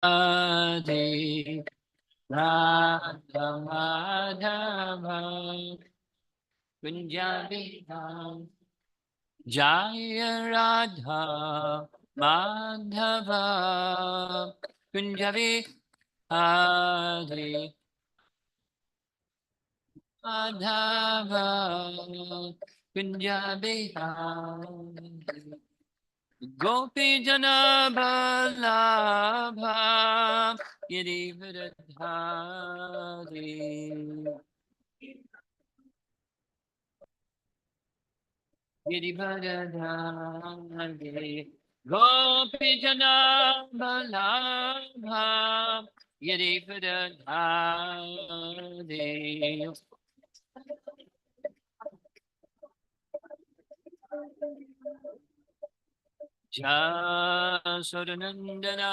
Radhe Radha Madhava Kunjabi Jaya Radha Madhava Kunjabi Hare Madhava Kunjabi Hare Gopi Jana Balabha Girivardhari Girivardhari Gopi Jana Balabha Girivardhari Jasodanandana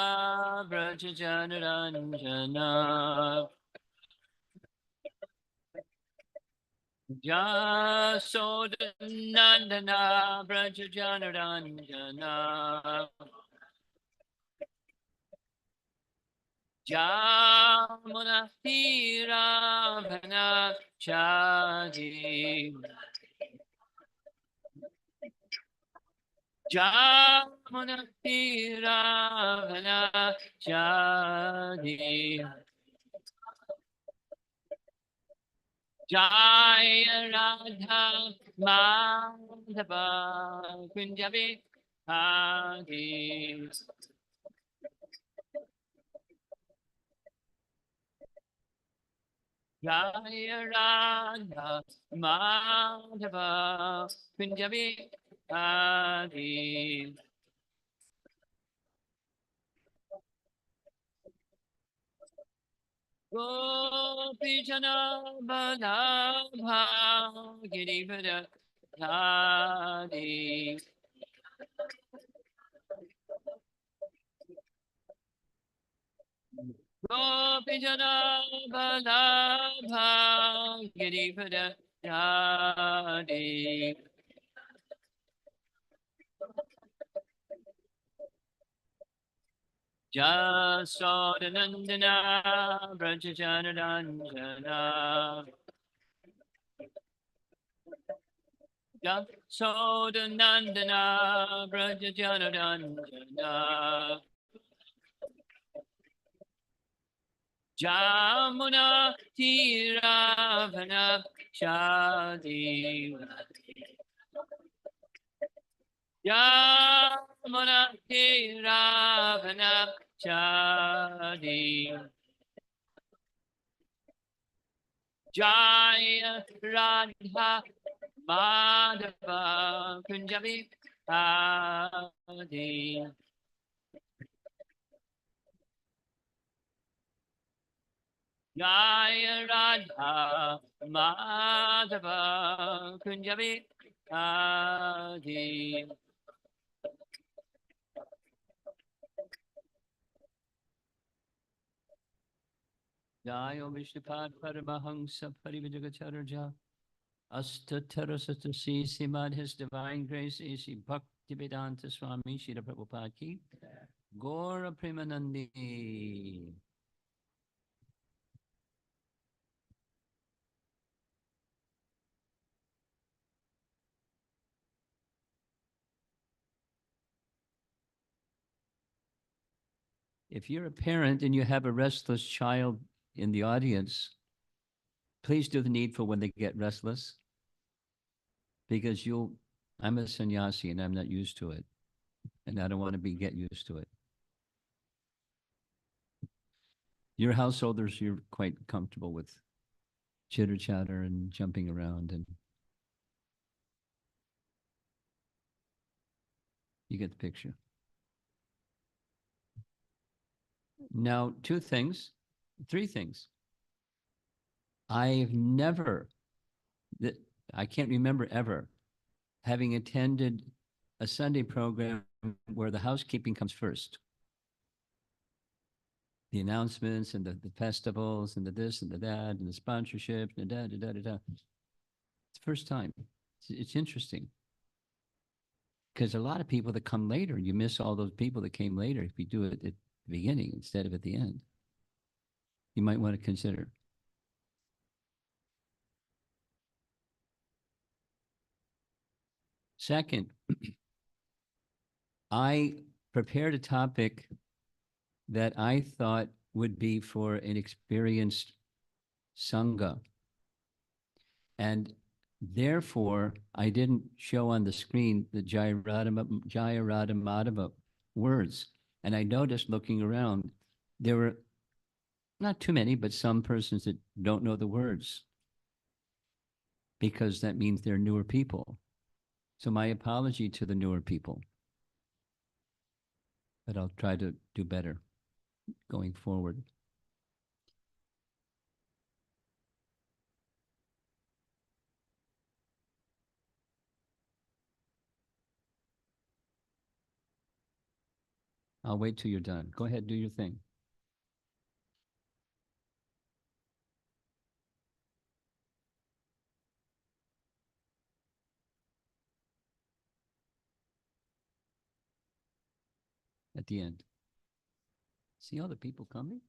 Brajajanaranjana Jasodanandana Brajajanaranjana Jamunatiravana Chadi Jamunatiravana Chadi Jaya Radha Madhava Kunjabi Hare Jaya Radha Madhava Kunjabi Hare Gopi Jana Balabha Girivara Hare Gopi Jana Balabha Girivara Hare Jasodanandana Brajajanaranjana Jasodanandana Brajajanaranjana Jamuna Tiravana Shadi Jamuna Tiravana Shadi Jaya Radha Madhava Kunjabi Hadi Jaya Radha Madhava Kunjabi Hadi Jaya Vishnupad Paramahansa Parivajagacharya Astatarasatasi Simad His Divine Grace A.C. Bhaktivedanta Swami Shri Prabhupada Ki Gaura Premanandi. If you're a parent and you have a restless child in the audience, please do the needful when they get restless, because I'm a sannyasi and I'm not used to it. And I don't want to get used to it. Your householders, you're quite comfortable with chitter chatter and jumping around, and you get the picture. Now, three things. I've never, I can't remember ever having attended a Sunday program where the housekeeping comes first. The announcements and the festivals and the this and the that and the sponsorship and da da da da da. It's the first time. It's interesting because a lot of people that come later, you miss all those people that came later if you do it the beginning instead of at the end. You might want to consider. Second, I prepared a topic that I thought would be for an experienced Sangha. And therefore, I didn't show on the screen the Jayarada Madhava words. And I noticed looking around, there were not too many, but some persons that don't know the words, because that means they're newer people. So my apology to the newer people, but I'll try to do better going forward. I'll wait till you're done. Go ahead, do your thing. At the end. See all the people coming?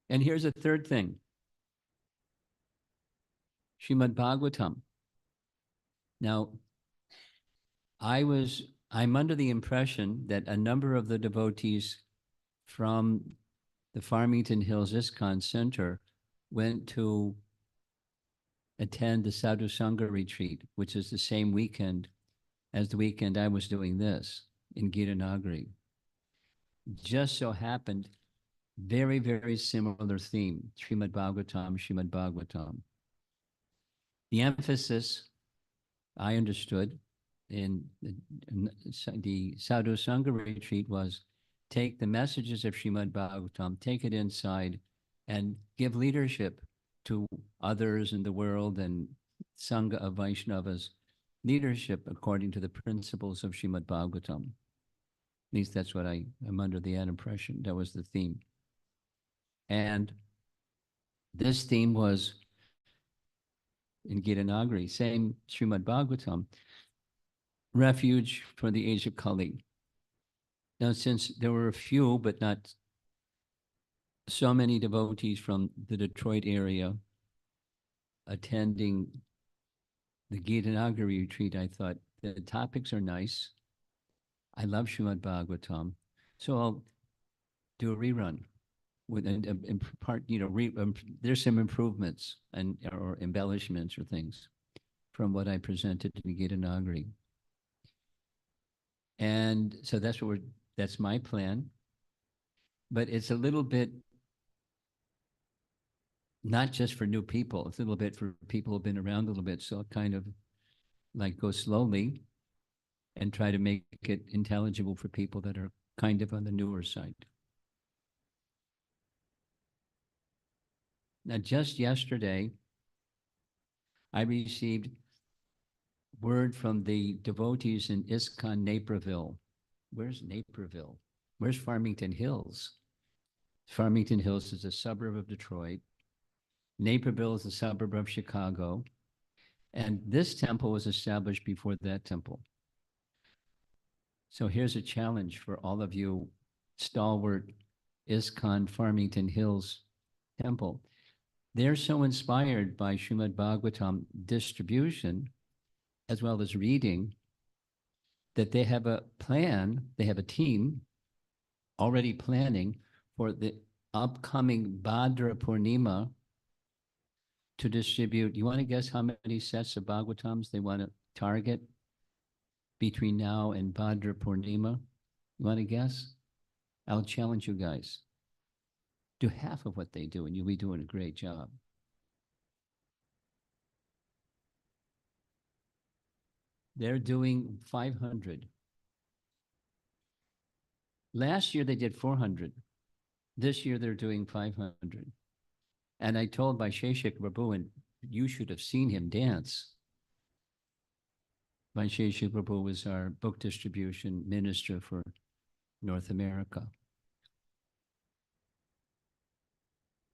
And here's a third thing. Srimad Bhagavatam. Now, I'm under the impression that a number of the devotees from the Farmington Hills ISKCON Center went to attend the Sadhu Sangha retreat, which is the same weekend as the weekend I was doing this in Gitanagari. Just so happened, very, very similar theme, Srimad Bhagavatam, Srimad Bhagavatam. The emphasis, I understood, in the Sadhu Sangha retreat was take the messages of Srimad Bhagavatam, take it inside, and give leadership to others in the world and Sangha of Vaishnavas, leadership according to the principles of Srimad Bhagavatam. At least that's what I am under the impression. That was the theme. And this theme was in Gitanagari, same Srimad Bhagavatam, refuge for the age of Kali. Now, since there were a few, but not so many devotees from the Detroit area attending the Gitanagari retreat, I thought the topics are nice. I love Srimad Bhagavatam. So I'll do a rerun with part, there's some improvements and or embellishments or things from what I presented to the Gitanagari. And so that's my plan. But it's a little bit not just for new people, it's a little bit for people who've been around a little bit. So I'll kind of like go slowly and try to make it intelligible for people that are kind of on the newer side. Now, just yesterday, I received word from the devotees in ISKCON Naperville. Where's Naperville? Where's Farmington Hills? Farmington Hills is a suburb of Detroit. Naperville is a suburb of Chicago. And this temple was established before that temple. So here's a challenge for all of you stalwart ISKCON Farmington Hills temple. They're so inspired by Srimad Bhagavatam distribution as well as reading that they have a plan, they have a team already planning for the upcoming Bhadra Purnima to distribute. You want to guess how many sets of Bhagavatams they want to target between now and Bhadra Purnima? You want to guess? I'll challenge you guys. Do half of what they do and you'll be doing a great job. They're doing 500. Last year they did 400. This year they're doing 500. And I told Vaisheshik Prabhu, and you should have seen him dance. Vaisheshik Prabhu was our book distribution minister for North America.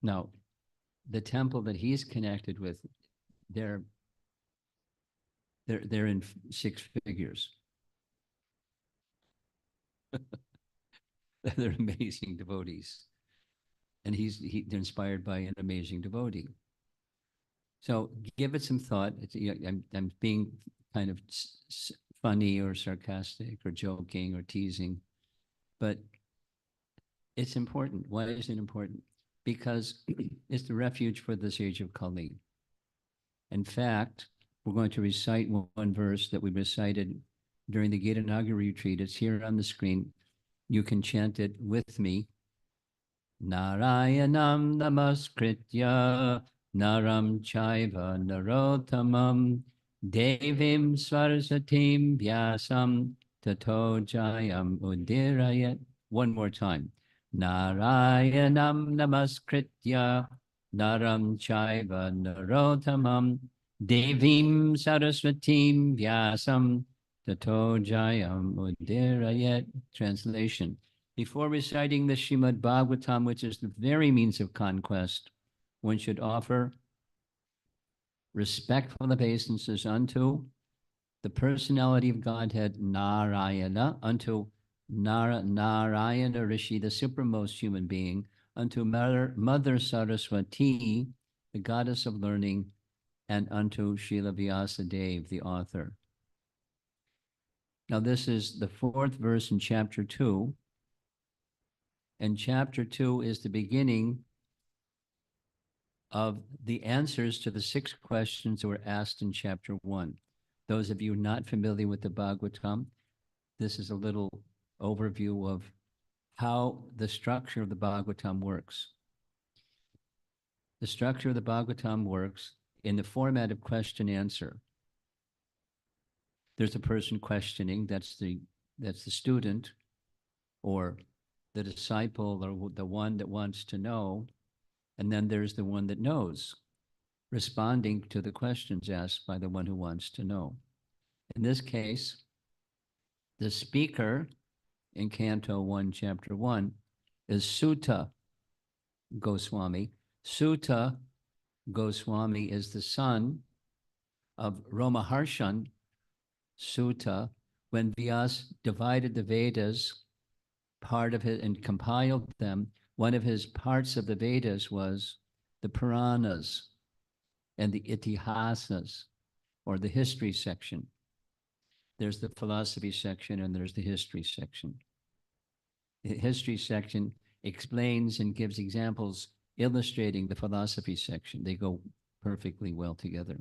Now, the temple that he's connected with, they're They're in six figures. They're amazing devotees. And they're inspired by an amazing devotee. So give it some thought. I'm being kind of funny or sarcastic or joking or teasing, but it's important. Why is it important? Because it's the refuge for this age of Kali. In fact, we're going to recite one verse that we recited during the Gita Naga retreat. It's here on the screen. You can chant it with me. Narayanam namaskritya naram chaiva narottamam devim saraswatim vyasam tato jayam udirayat. One more time. Narayanam namaskritya naram chaiva narottamam devim saraswatim vyasam tato jayam udirayat. Translation. Before reciting the Srimad Bhagavatam, which is the very means of conquest, one should offer respectful obeisances unto the personality of Godhead, Narayana, unto Narayana Rishi, the supremmost human being, unto Mother Saraswati, the goddess of learning, and unto Srila Vyasadeva, the author. Now, this is the fourth verse in chapter 2. And chapter 2 is the beginning of the answers to the 6 questions that were asked in chapter 1. Those of you not familiar with the Bhagavatam, this is a little overview of how the structure of the Bhagavatam works. The structure of the Bhagavatam works in the format of question-answer. There's a person questioning, that's the student, or the disciple, or the one that wants to know, and then there's the one that knows, responding to the questions asked by the one who wants to know. In this case, the speaker in Canto 1, Chapter 1, is Sutta Goswami. Sutta Goswami is the son of Romaharshan Sutta. When Vyas divided the Vedas, part of it, and compiled them, one of his parts of the Vedas was the Puranas and the Itihasas, or the history section. There's the philosophy section and there's the history section. The history section explains and gives examples illustrating the philosophy section. They go perfectly well together.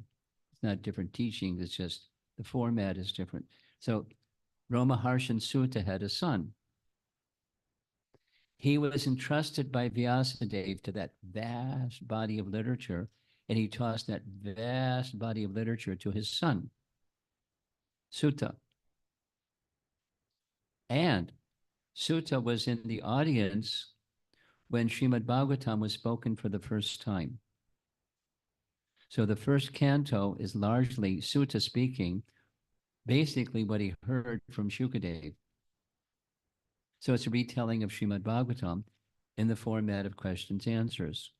It's not different teachings, it's just the format is different. So Romaharshan Sutta had a son. He was entrusted by Vyasadeva to that vast body of literature, and he tossed that vast body of literature to his son, Sutta. And Sutta was in the audience when Srimad Bhagavatam was spoken for the first time. So the first canto is largely Sutta speaking, basically what he heard from Shukadeva. So it's a retelling of Srimad Bhagavatam in the format of questions and answers.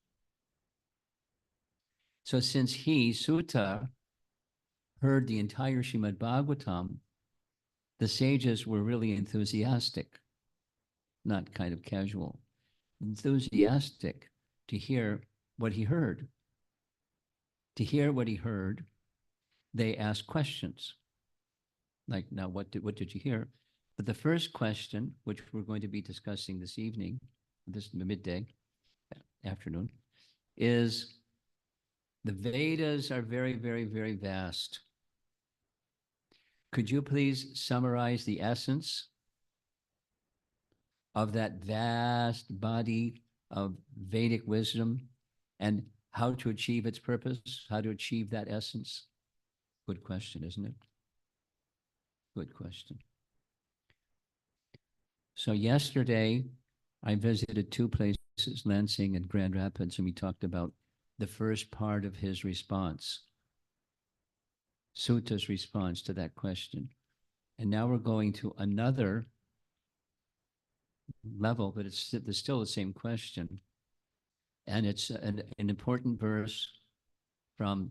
So since he, Sutta, heard the entire Srimad Bhagavatam, the sages were really enthusiastic, not kind of casual, enthusiastic to hear what he heard. To hear what he heard, they asked questions. Like, now, what did you hear? But the first question, which we're going to be discussing this evening, this midday, afternoon, is the Vedas are very, very, very vast. Could you please summarize the essence of that vast body of Vedic wisdom and how to achieve its purpose, how to achieve that essence? Good question, isn't it? Good question. So yesterday, I visited 2 places, Lansing and Grand Rapids, and we talked about the first part of his response, Sutta's response to that question. And now we're going to another level, but it's still the same question. And it's an important verse from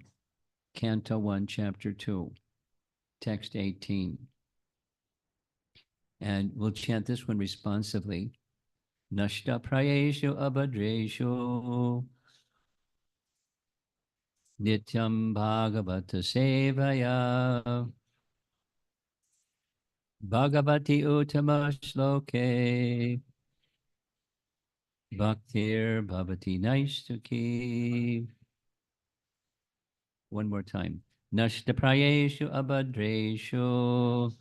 Canto 1, Chapter 2. text 18. And we'll chant this one responsively. Nashta prayeshu abhadreshu nityam bhagavata sevaya bhagavati uttama shloke bhaktir bhavati naistuki. One more time. Nashta prayeshu abhadreshu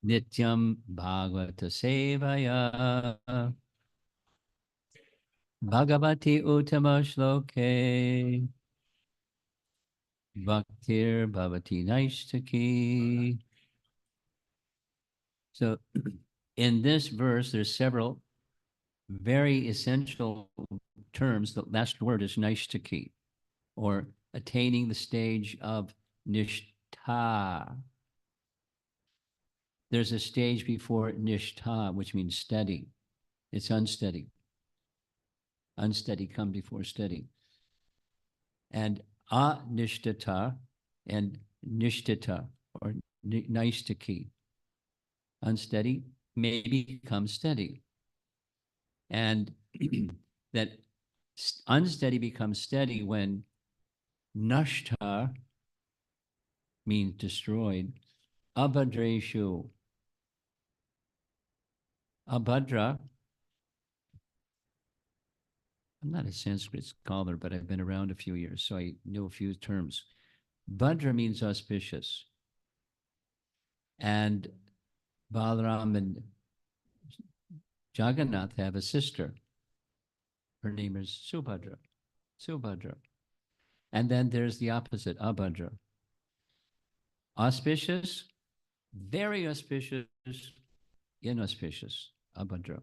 nityam bhagavata sevaya bhagavati uttama shloke bhaktir bhavati naistaki. So in this verse, there's several very essential terms. The last word is naistaki, or attaining the stage of nishtha. There's a stage before nishtha, which means steady. It's unsteady. Unsteady come before steady. And anishtata and nishtata, or naistaki. Unsteady may become steady. And that unsteady becomes steady when nashta means destroyed. Abhadreshu. Abhadra. I'm not a Sanskrit scholar, but I've been around a few years, so I know a few terms. Bhadra means auspicious. And Balaram and Jagannath have a sister. Her name is Subhadra. Subhadra. And then there's the opposite, Abhadra. Auspicious, very auspicious, inauspicious, Abhadra.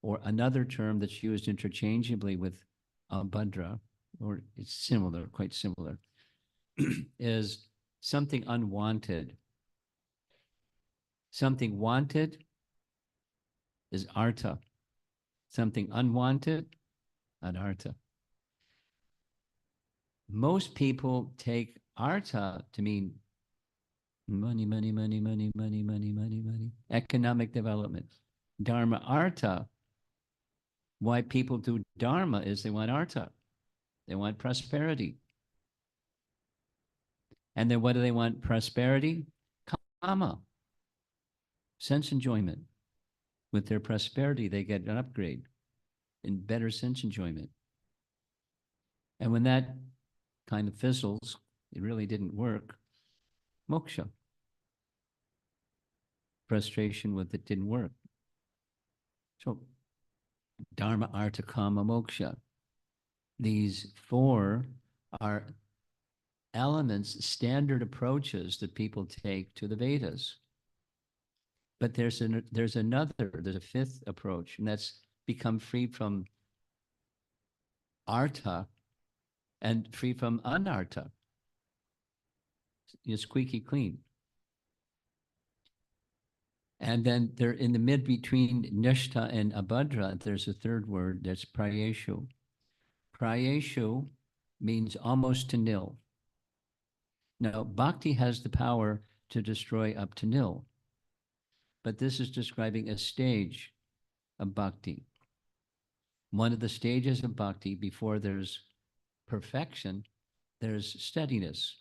Or another term that's used interchangeably with Abhadra, or it's similar, quite similar, is something unwanted. Something wanted is artha. Something unwanted, anartha. Most people take artha to mean money, money, money, money, money, money, money, money, economic development. Dharma artha, why people do dharma is they want artha. They want prosperity. And then what do they want? Prosperity? Kama. Sense enjoyment. With their prosperity, they get an upgrade in better sense enjoyment. And when that kind of fizzles, it really didn't work, moksha. Frustration with it didn't work. So dharma, artha, kama, moksha. These four are elements, standard approaches that people take to the Vedas. But there's a fifth approach, and that's become free from artha and free from anartha. You're squeaky clean. And then there, in the mid between nishtha and abhadra, there's a third word that's prayeshu. Prayeshu means almost to nil. Now, bhakti has the power to destroy up to nil, but this is describing a stage of bhakti. One of the stages of bhakti before there's perfection, there's steadiness.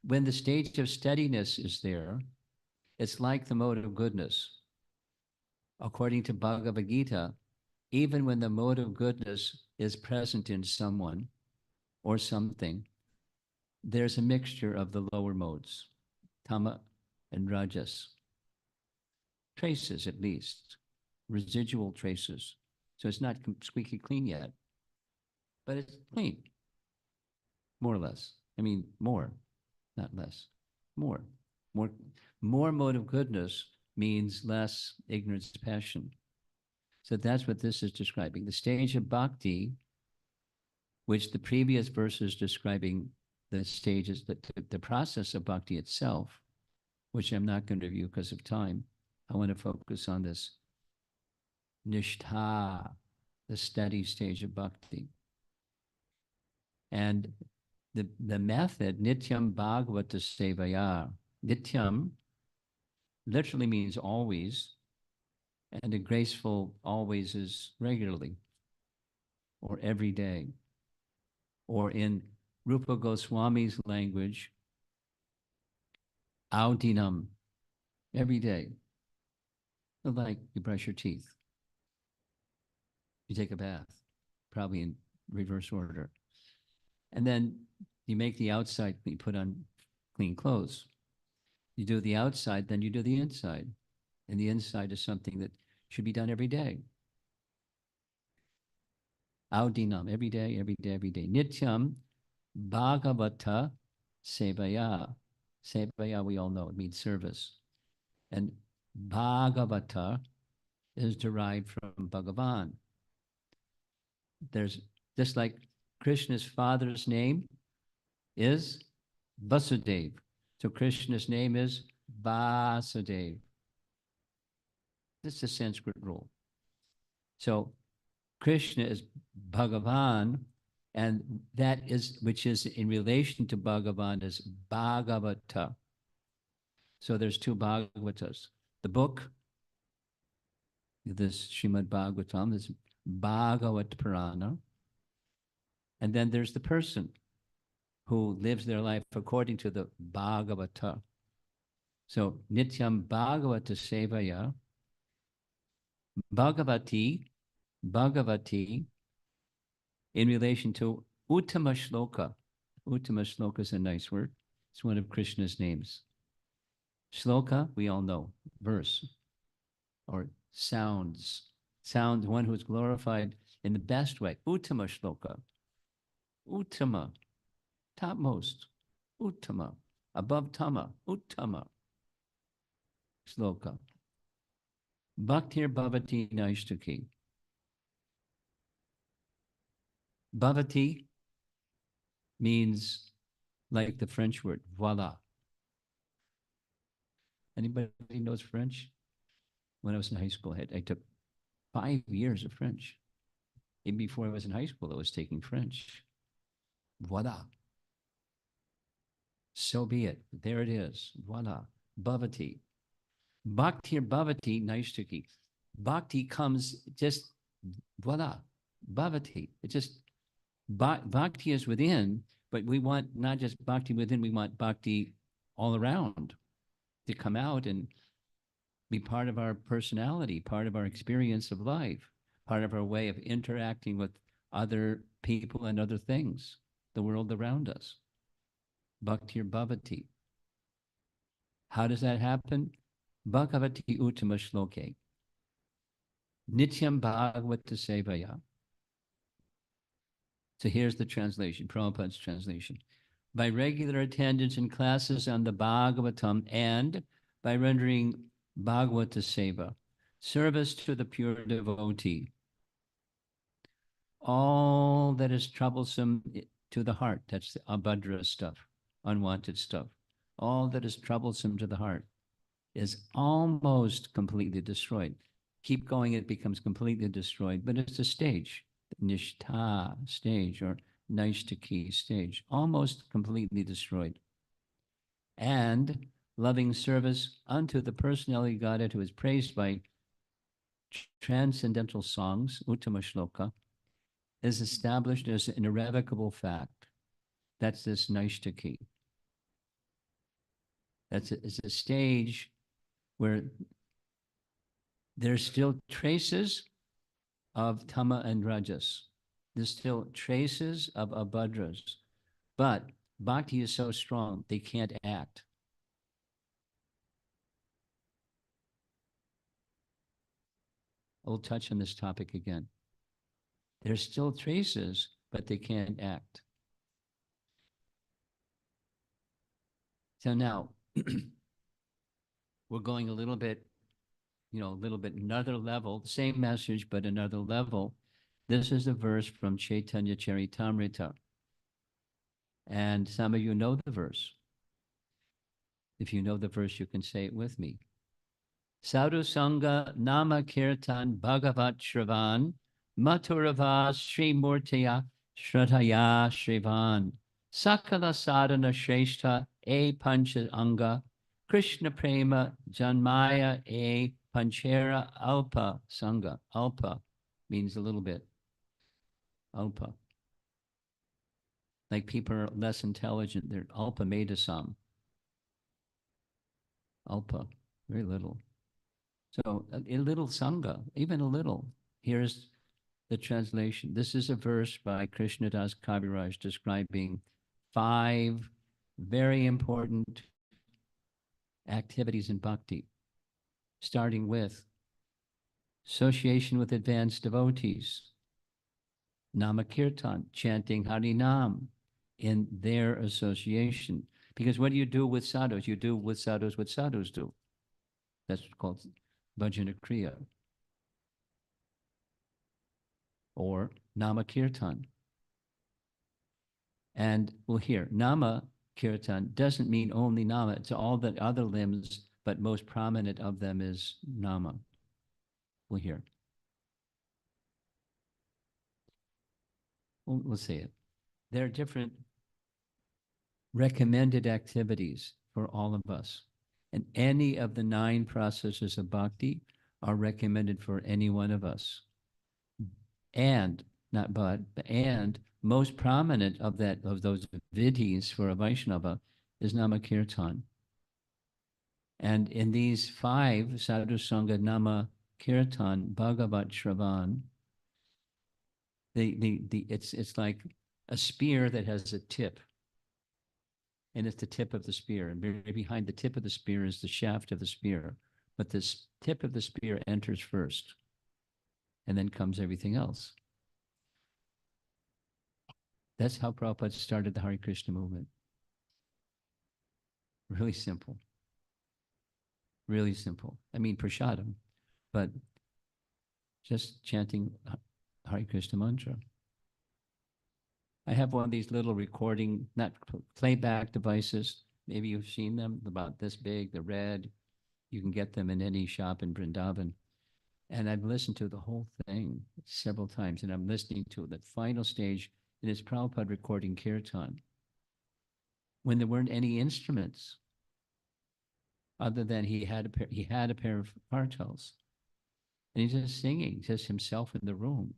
When the stage of steadiness is there, it's like the mode of goodness. According to Bhagavad Gita, even when the mode of goodness is present in someone or something, there's a mixture of the lower modes, tama and rajas. Traces, at least, residual traces. So it's not squeaky clean yet, but it's clean, more or less. I mean, more, not less, more. More mode of goodness means less ignorance, passion. So that's what this is describing. The stage of bhakti, which the previous verse is describing the stages, the process of bhakti itself, which I'm not going to review because of time. I want to focus on this nishtha, the steady stage of bhakti. And the method, Nityam Bhagavata Sevaya. Nityam literally means always, and the graceful always is regularly or every day. Or in Rupa Goswami's language, Audinam, every day. Like you brush your teeth, you take a bath, probably in reverse order. And then you make the outside, you put on clean clothes. You do the outside, then you do the inside. And the inside is something that should be done every day. Audinam, every day, every day, every day. Nityam Bhagavata Sevaya. Sevaya, we all know, it means service. And Bhagavata is derived from Bhagavan. There's just like Krishna's father's name is Vasudev. So Krishna's name is Vasudev. This is a Sanskrit rule. So Krishna is Bhagavan, and that is, which is in relation to Bhagavan, is Bhagavata. So there's two Bhagavatas. The book, this Srimad Bhagavatam, is Bhagavat Purana. And then there's the person who lives their life according to the Bhagavata. So Nityam Bhagavata Sevaya, Bhagavati, in relation to Uttama Shloka. Uttama Shloka is a nice word. It's one of Krishna's names. Shloka, we all know, verse or sounds. Sound, one who is glorified in the best way. Uttama Shloka. Uttama, topmost. Uttama, above Tama. Uttama Shloka. Bhaktir Bhavati Naishtaki. Bhavati means like the French word, voila. Anybody knows French? When I was in high school, I took 5 years of French. Even before I was in high school, I was taking French. Voila. So be it. There it is. Voila. Bhavati. Bhaktir Bhavati Naishtaki. Bhakti comes just, voila. Bhavati. It just, bhakti is within, but we want not just bhakti within, we want bhakti all around to come out and be part of our personality, part of our experience of life, part of our way of interacting with other people and other things, the world around us. Bhaktir Bhavati. How does that happen? Bhagavati Uttama Shloke. Nityam Bhagavata Sevaya. So here's the translation, Prabhupada's translation. By regular attendance in classes on the Bhagavatam and by rendering Bhagavata Seva, service to the pure devotee, all that is troublesome to the heart, that's the abhadra stuff, unwanted stuff, all that is troublesome to the heart is almost completely destroyed. Keep going, it becomes completely destroyed, but it's a stage. Nishtha stage or Naishtaki stage, almost completely destroyed. And loving service unto the personality Godhead who is praised by transcendental songs, Uttama Shloka, is established as an irrevocable fact. That's this Naishtaki. It's a stage where there's still traces of Tama and Rajas. There's still traces of Abhadras, but Bhakti is so strong, they can't act. I'll touch on this topic again. There's still traces, but they can't act. So now, we're going a little bit, another level, same message, but another level. This is a verse from Chaitanya Charitamrita. And some of you know the verse. If you know the verse, you can say it with me. Sadhu Sangha Nama Kirtan Bhagavat Shravan Maturava Sri Murtiya Shraddhaya Shrivan Sakala sadhana shrestha e pancha anga, Krishna prema janmaya e panchera alpa sangha. Alpa means a little bit. Alpa. Like people are less intelligent. They're alpa medasam. Alpa, very little. So a little sangha, even a little. Here's the translation. This is a verse by Krishnadas Kaviraj describing 5 very important activities in bhakti, starting with association with advanced devotees, Namakirtan, chanting Harinam in their association. Because what do you do with sadhus? You do with sadhus what sadhus do. That's called Bhajana Kriya. Or Namakirtan. And we'll hear Nama Kirtan doesn't mean only Nama. It's all the other limbs, but most prominent of them is Nama. We'll hear. We'll say it. There are different recommended activities for all of us. And any of the 9 processes of bhakti are recommended for any one of us. And, not but, and most prominent of those vidhis for a Vaishnava is Namakirtan. And in these 5, Sadhu Sangha, Nama Kirtan, Bhagavat Shravan, it's like a spear that has a tip. And it's the tip of the spear. And behind the tip of the spear is the shaft of the spear. But this tip of the spear enters first. And then comes everything else. That's how Prabhupada started the Hare Krishna movement. Really simple. Really simple. I mean, prasadam, but just chanting Hare Krishna mantra. I have one of these little recording, not playback devices. Maybe you've seen them, about this big, the red. You can get them in any shop in Vrindavan. And I've listened to the whole thing several times, and I'm listening to the final stage, and it's Prabhupada recording kirtan. When there weren't any instruments, other than he had a pair of kartals, and he's just singing, just himself in the room.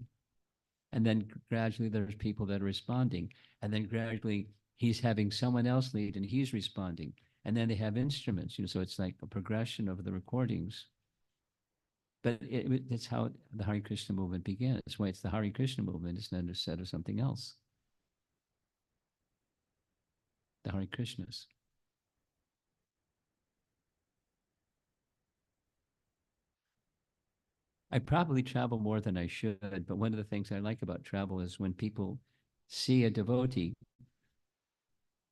And then gradually there's people that are responding, and then gradually he's having someone else lead, and he's responding, and then they have instruments. So it's like a progression of the recordings. But it's how the Hare Krishna movement began. That's why it's the Hare Krishna movement. It's not instead of something else. The Hare Krishnas. I probably travel more than I should, but one of the things I like about travel is when people see a devotee,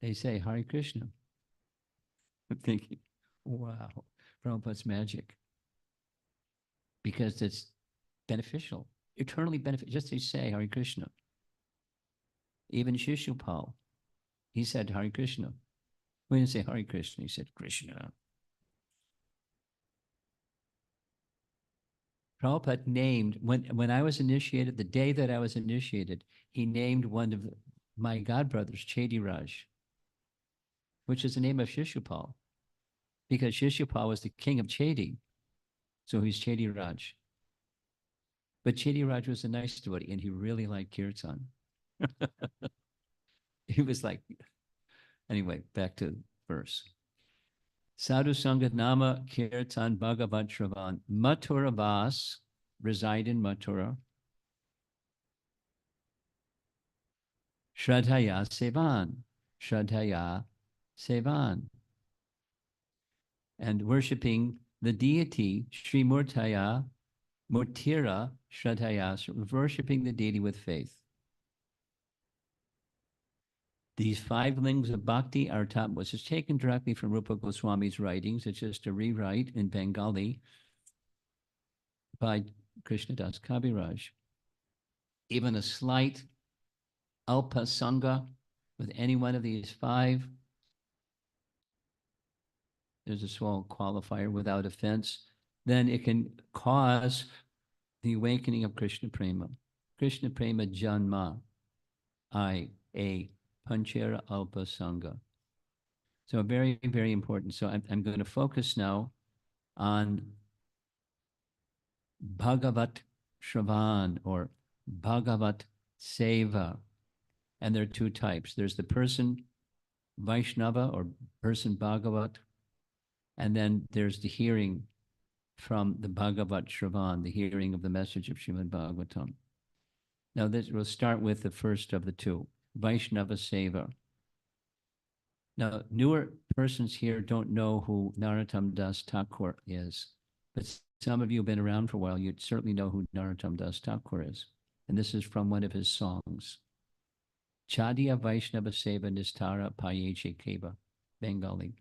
they say Hare Krishna. I'm thinking, wow, Prabhupada's magic. Because it's beneficial, eternally beneficial. Just to say Hare Krishna. Even Shishupal, he said Hare Krishna. We didn't say Hare Krishna, he said Krishna. Prabhupada named, when I was initiated, the day that I was initiated, he named one of my godbrothers, Chediraj, which is the name of Shishupal, because Shishupal was the king of Chedi. So he's Chediraj. But Chediraj was a nice devotee, and he really liked kirtan. He was like, anyway, back to verse. Sadhu Sangha Nama Kirtan Bhagavat Shravan. Mathura Vas, reside in Mathura. Shraddhaya Sevan. Shraddhaya Sevan. And worshipping the deity, Sri Murtaya, Murtira Shraddhaya, worshipping the deity with faith. These 5 links of bhakti are taught, which is taken directly from Rupa Goswami's writings. It's just a rewrite in Bengali by Krishnadas Kaviraj. Even a slight alpa sangha with any one of these 5, there's a small qualifier, without offense, then it can cause the awakening of Krishna Prema. Krishna Prema Janma, a Panchera Alpa Sangha. So very, very important. So I'm going to focus now on Bhagavat Shravan or Bhagavat Seva. And there are two types. There's the person Vaishnava or person Bhagavat, and then there's the hearing from the Bhagavat Shravan, the hearing of the message of Srimad Bhagavatam. Now we'll start with the first of the two, Vaishnava Seva. Now, newer persons here don't know who Narottam Das Thakur is, but some of you have been around for a while. You'd certainly know who Narottam Das Thakur is. And this is from one of his songs. Chadiya Vaishnava Seva Nistara Payeche Keva, Bengali.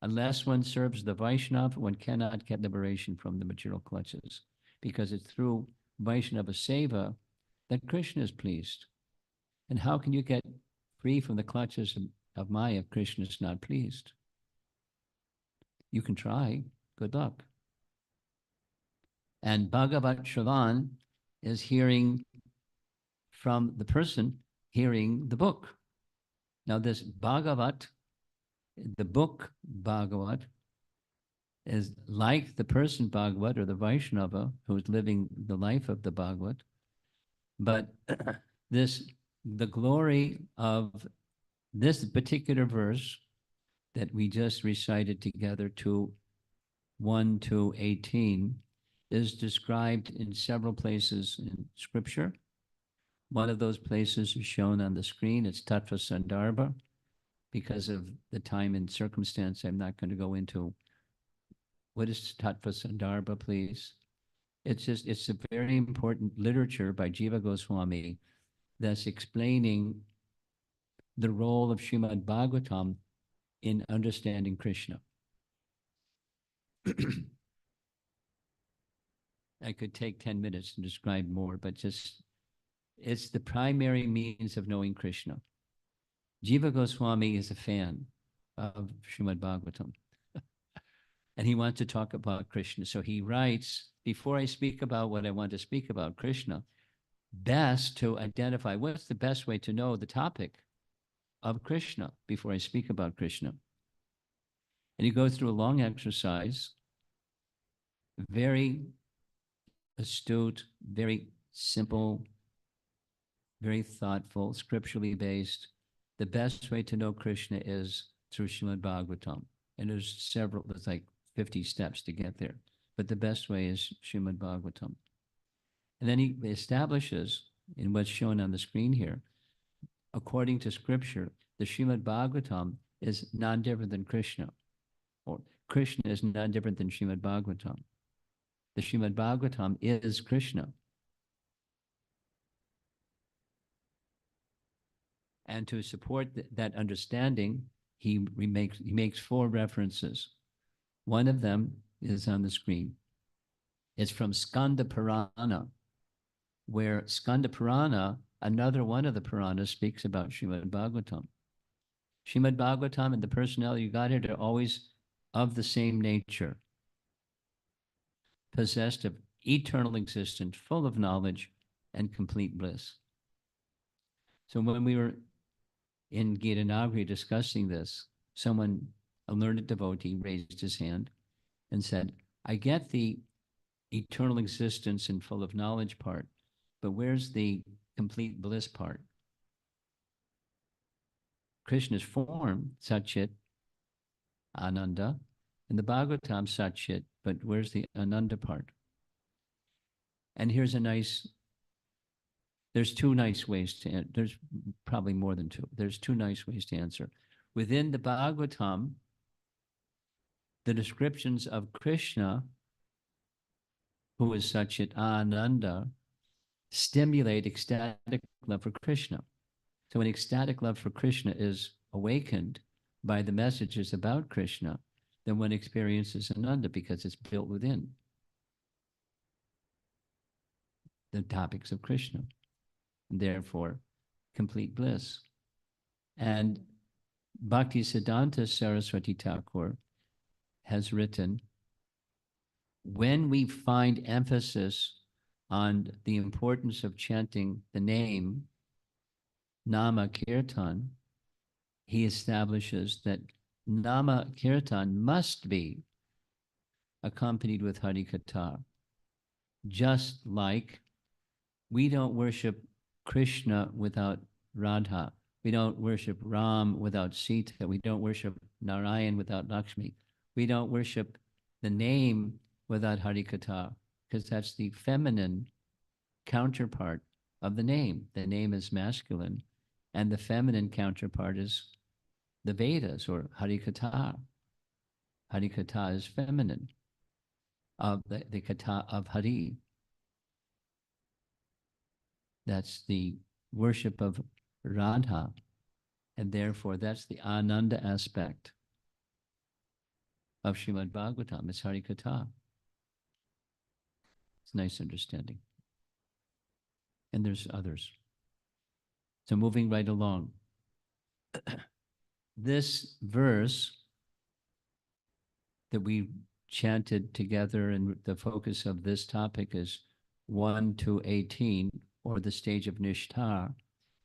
Unless one serves the Vaishnava, one cannot get liberation from the material clutches, because it's through Vaishnava Seva that Krishna is pleased. And how can you get free from the clutches of Maya if Krishna is not pleased? You can try. Good luck. And Bhagavat Shravan is hearing from the person hearing the book. Now this Bhagavat, the book Bhagavat, is like the person Bhagavat or the Vaishnava who's living the life of the Bhagavat. But the glory of this particular verse that we just recited together, to 1 to 18, is described in several places in scripture. One of those places is shown on the screen. It's Tattva Sandarbha. Because of the time and circumstance, I'm not going to go into what is Tattva Sandarbha, please. It's a very important literature by Jiva Goswami that's explaining the role of Srimad Bhagavatam in understanding Krishna. I could take 10 minutes to describe more, but it's the primary means of knowing Krishna. Jiva Goswami is a fan of Srimad Bhagavatam. And he wants to talk about Krishna. So he writes, before I speak about what I want to speak about, Krishna, best to identify what's the best way to know the topic of Krishna before I speak about Krishna. And he goes through a long exercise, very astute, very simple, very thoughtful, scripturally based. The best way to know Krishna is through Srimad Bhagavatam. And there's like 50 steps to get there. But the best way is Srimad Bhagavatam. And then he establishes, in what's shown on the screen here, according to scripture, the Srimad Bhagavatam is non-different than Krishna. Or Krishna is non-different than Srimad Bhagavatam. The Srimad Bhagavatam is Krishna. And to support that understanding, he makes 4 references. One of them is on the screen. It's from Skanda Purana, where Skanda Purana, another one of the Puranas, speaks about Srimad Bhagavatam. Srimad Bhagavatam and the personality you got it are always of the same nature, possessed of eternal existence, full of knowledge and complete bliss. So when we were in Gitanagri discussing this, someone, a learned devotee, raised his hand and said, I get the eternal existence and full of knowledge part, but where's the complete bliss part? Krishna's form, Satchit, Ananda, and the Bhagavatam, Satchit, but where's the Ananda part? And here's there's 2 nice ways to answer. There's probably more than 2. There's 2 nice ways to answer. Within the Bhagavatam, the descriptions of Krishna, who is Satchit Ananda, stimulate ecstatic love for Krishna. So when ecstatic love for Krishna is awakened by the messages about Krishna, then one experiences Ananda because it's built within the topics of Krishna. Therefore, complete bliss. And Bhaktisiddhanta Saraswati Thakur has written, when we find emphasis on the importance of chanting the name, Nama Kirtan, he establishes that Nama Kirtan must be accompanied with Hari Katha, just like we don't worship Krishna without Radha. We don't worship Ram without Sita. We don't worship Narayan without Lakshmi. We don't worship the name without Hari Katha, because that's the feminine counterpart of the name. The name is masculine, and the feminine counterpart is the Vedas or Hari Katha. Hari Katha is feminine, of the Katha of Hari. That's the worship of Radha, and therefore that's the Ananda aspect of Srimad Bhagavatam. It's Hari Katha. It's a nice understanding. And there's others. So moving right along. This verse that we chanted together, and the focus of this topic is 1 to 18, or the stage of Nishtar.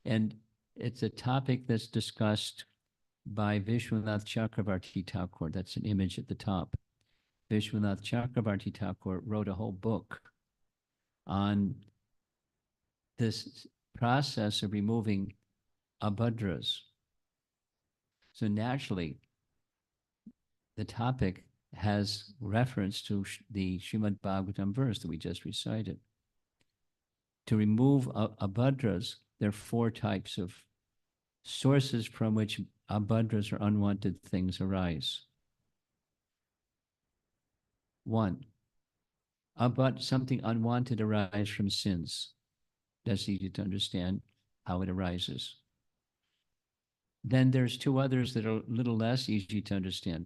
And it's a topic that's discussed by Vishwanath Chakravarti Thakur. That's an image at the top. Vishwanath Chakravarti Thakur wrote a whole book on this process of removing abhadras. So naturally, the topic has reference to the Srimad Bhagavatam verse that we just recited. To remove abhadras, there are 4 types of sources from which abhadras or unwanted things arise. 1, something unwanted arises from sins. That's easy to understand how it arises. Then there's 2 others that are a little less easy to understand.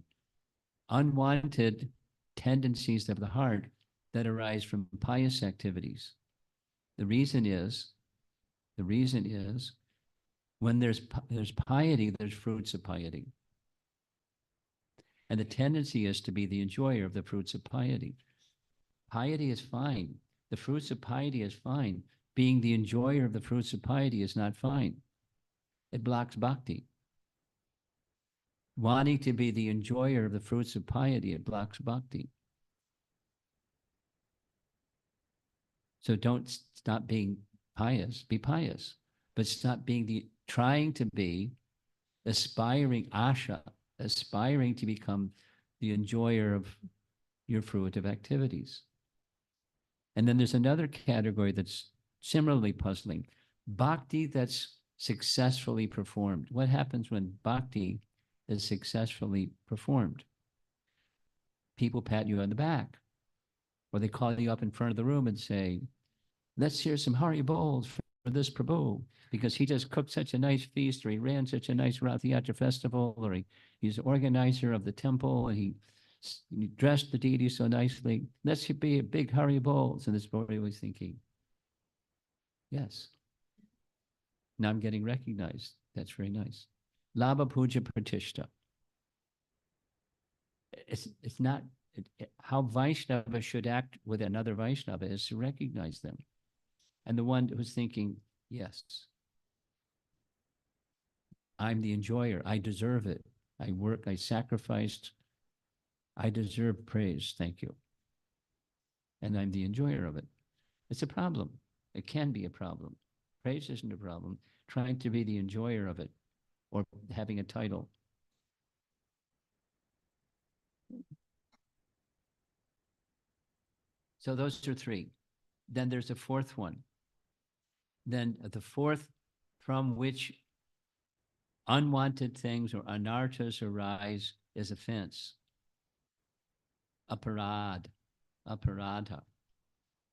Unwanted tendencies of the heart that arise from pious activities. The reason is when there's piety, there's fruits of piety. And the tendency is to be the enjoyer of the fruits of piety. Piety is fine. The fruits of piety is fine. Being the enjoyer of the fruits of piety is not fine. It blocks bhakti. Wanting to be the enjoyer of the fruits of piety, it blocks bhakti. So don't stop being pious, be pious, but stop being trying to be aspiring asha, aspiring to become the enjoyer of your fruitive activities. And then there's another category that's similarly puzzling. Bhakti that's successfully performed. What happens when bhakti is successfully performed? People pat you on the back, or they call you up in front of the room and say, let's hear some Hari Bols for this Prabhu, because he just cooked such a nice feast, or he ran such a nice Rath Yatra festival, or he's the organizer of the temple, and he dressed the deity so nicely. Let's be a big Hari Bols. And this boy was thinking, yes, now I'm getting recognized. That's very nice. Labha Puja Pratishta. It's not, how Vaishnava should act with another Vaishnava is to recognize them. And the one who's thinking, yes, I'm the enjoyer. I deserve it. I work, I sacrificed. I deserve praise. Thank you. And I'm the enjoyer of it. It's a problem. It can be a problem. Praise isn't a problem. Trying to be the enjoyer of it, or having a title. So those are 3. Then there's a 4th one. Then the 4th, from which unwanted things or anarthas arise, is offense. Aparad, aparadha.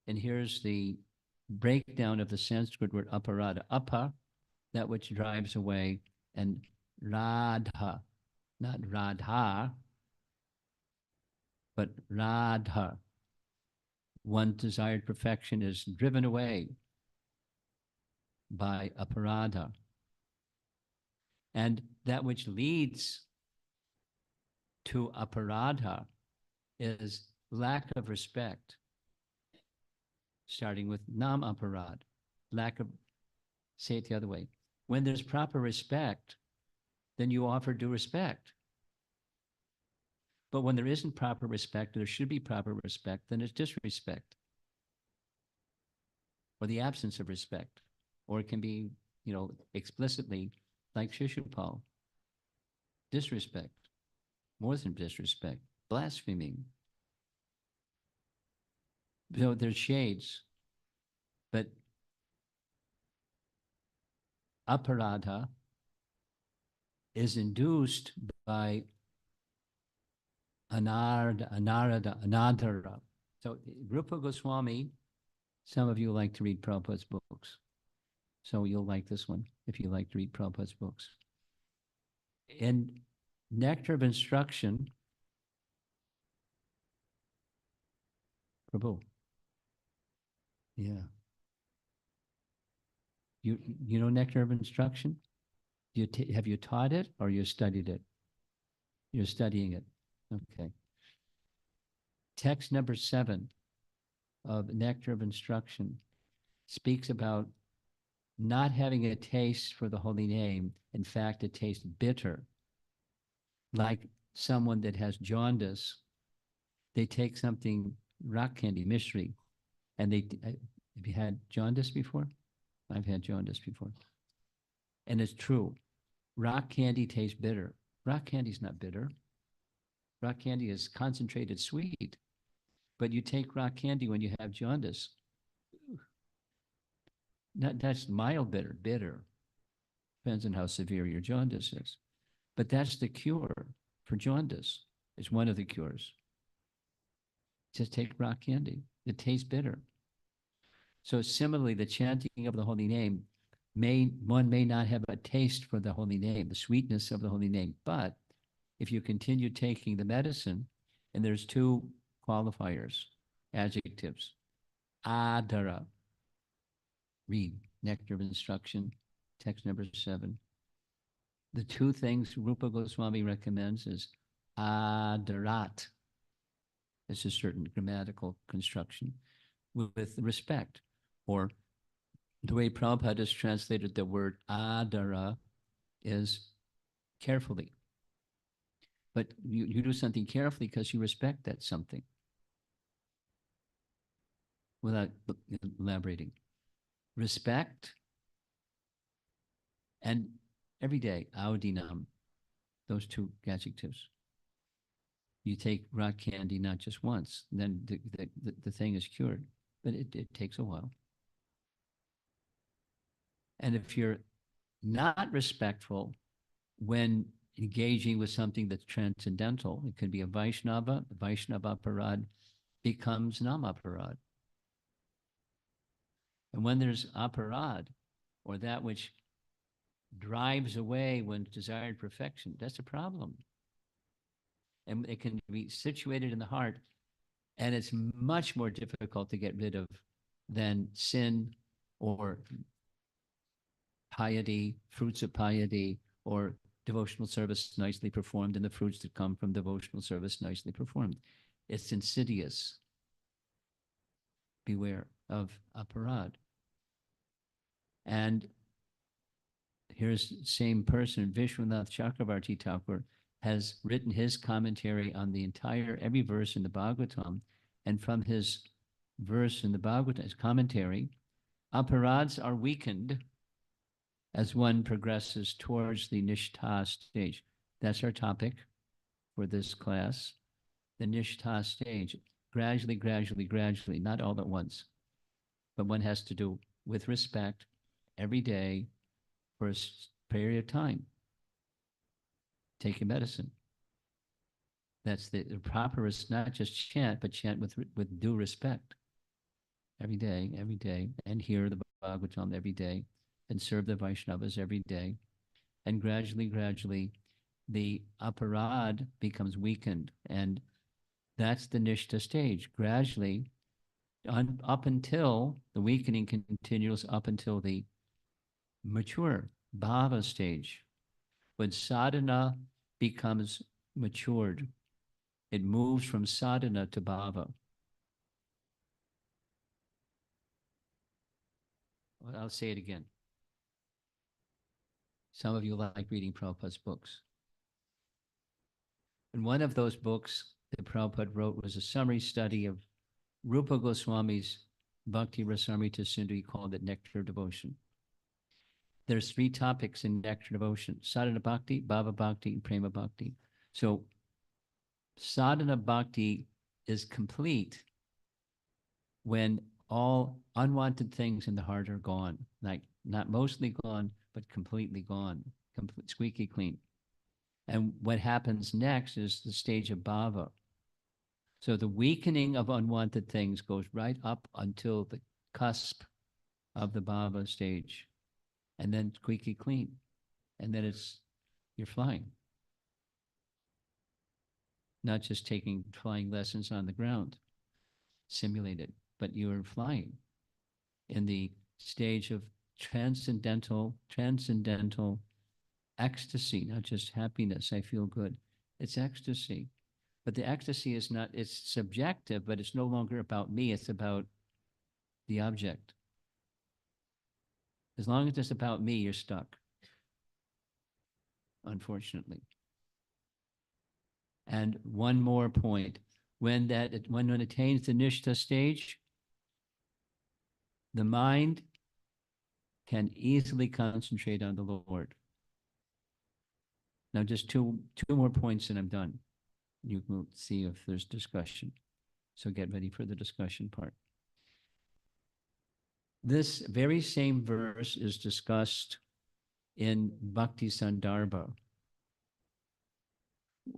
And here's the breakdown of the Sanskrit word aparadha. Apa, that which drives away, and radha, not radha, but radha. One desired perfection is driven away by aparadha. And that which leads to aparadha is lack of respect, starting with nam aparad, lack of, say it the other way. When there's proper respect, then you offer due respect. But when there isn't proper respect, there should be proper respect, then it's disrespect or the absence of respect. Or it can be, explicitly like Shishupal, disrespect, more than disrespect, blaspheming. So there's shades, but aparadha is induced by anadara. So Rupa Goswami, some of you like to read Prabhupada's books. So you'll like this one if you like to read Prabhupada's books. In Nectar of Instruction, Prabhu, yeah. You know Nectar of Instruction? Have you taught it or you studied it? You're studying it. Okay. Text number 7 of Nectar of Instruction speaks about not having a taste for the holy name. In fact, it tastes bitter. Like someone that has jaundice, they take something, rock candy, mishri, and have you had jaundice before? I've had jaundice before. And it's true. Rock candy tastes bitter. Rock candy's not bitter. Rock candy is concentrated sweet. But you take rock candy when you have jaundice. That's mild bitter. Depends on how severe your jaundice is. But that's the cure for jaundice. It's one of the cures. Just take rock candy. It tastes bitter. So similarly, the chanting of the holy name, one may not have a taste for the holy name, the sweetness of the holy name. But if you continue taking the medicine, and there's 2 qualifiers, adjectives, adara. Read Nectar of Instruction, text number 7. The 2 things Rupa Goswami recommends is adarat. It's a certain grammatical construction with respect, or the way Prabhupada has translated the word adara is carefully. But you do something carefully because you respect that something without elaborating. Respect and every day, audinam, those 2 adjectives. You take rock candy not just once, then the thing is cured, but it takes a while. And if you're not respectful when engaging with something that's transcendental, it could be a Vaishnava aparad becomes namaparad. And when there's aparad, or that which drives away one's desired perfection, that's a problem. And it can be situated in the heart, and it's much more difficult to get rid of than sin or piety, fruits of piety, or devotional service nicely performed, and the fruits that come from devotional service nicely performed. It's insidious. Beware of aparad. And here's the same person, Vishwanath Chakravarti Thakur, has written his commentary on the entire, every verse in the Bhagavatam, and from his verse in the Bhagavatam, his commentary, aparads are weakened as one progresses towards the nishtha stage. That's our topic for this class, the nishtha stage. Gradually, not all at once, but one has to do with respect every day for a period of time. Take your medicine. That's the proper is not just chant, but chant with due respect. Every day, and hear the Bhagavatam every day, and serve the Vaishnavas every day. And gradually, the aparad becomes weakened. And that's the nishtha stage. Gradually, up until the weakening continues up until the mature bhava stage. When sadhana becomes matured, it moves from sadhana to bhava. I'll say it again. Some of you like reading Prabhupada's books. And one of those books that Prabhupada wrote was a summary study of Rupa Goswami's Bhakti Rasamrita Sindhu. He called it Nectar of Devotion. There's 3 topics in Nectar Devotion: Sadhana Bhakti, Bhava Bhakti, and Prema Bhakti. So Sadhana Bhakti is complete when all unwanted things in the heart are gone, like not mostly gone, but completely gone, squeaky clean. And what happens next is the stage of bhava. So the weakening of unwanted things goes right up until the cusp of the bhava stage, and then squeaky clean. And then you're flying. Not just taking flying lessons on the ground, simulated, but you're flying in the stage of transcendental ecstasy, not just happiness. I feel good. It's ecstasy. But the ecstasy is not, it's subjective, but it's no longer about me. It's about the object. As long as it's about me, you're stuck, unfortunately. And one more point. When it attains the Nishtha stage, the mind can easily concentrate on the Lord. Now, just two more points and I'm done. You will see if there's discussion. So get ready for the discussion part. This very same verse is discussed in Bhakti Sandarbha.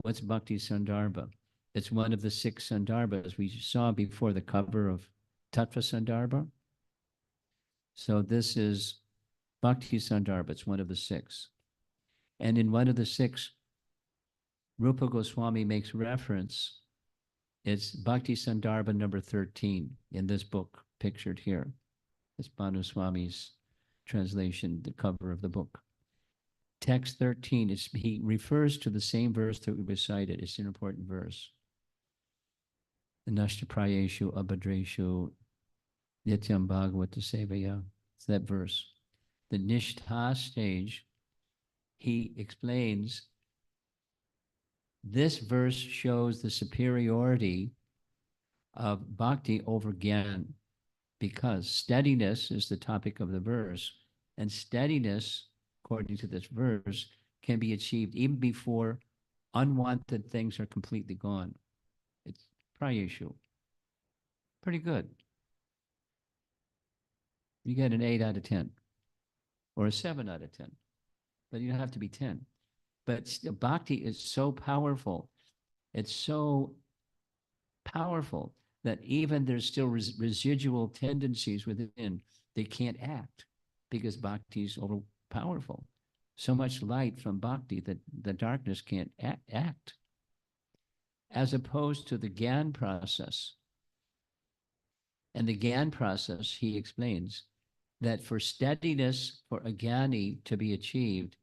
What's Bhakti Sandarbha? It's one of the 6 Sandarbhas we saw before the cover of Tattva Sandarbha. So this is Bhakti Sandarbha. It's one of the 6. And in one of the 6, Rupa Goswami makes reference. It's Bhakti Sandarbha number 13 in this book pictured here. It's Bhanu Swami's translation, the cover of the book. Text 13, he refers to the same verse that we recited. It's an important verse. The Nashtaprayeshu Abhadreshu Nityam Bhagavata Sevaya. It's that verse. The Nishtha stage, he explains this verse shows the superiority of bhakti over gyan, because steadiness is the topic of the verse, and steadiness, according to this verse, can be achieved even before unwanted things are completely gone. It's prayeshu. Pretty good. You get an 8 out of 10 or a 7 out of 10, but you don't have to be 10. But bhakti is so powerful. It's so powerful that even there's still residual tendencies within, they can't act because bhakti is over powerful. So much light from bhakti that the darkness can't act. As opposed to the gyan process. And the gyan process, he explains, that for steadiness for a jnani to be achieved,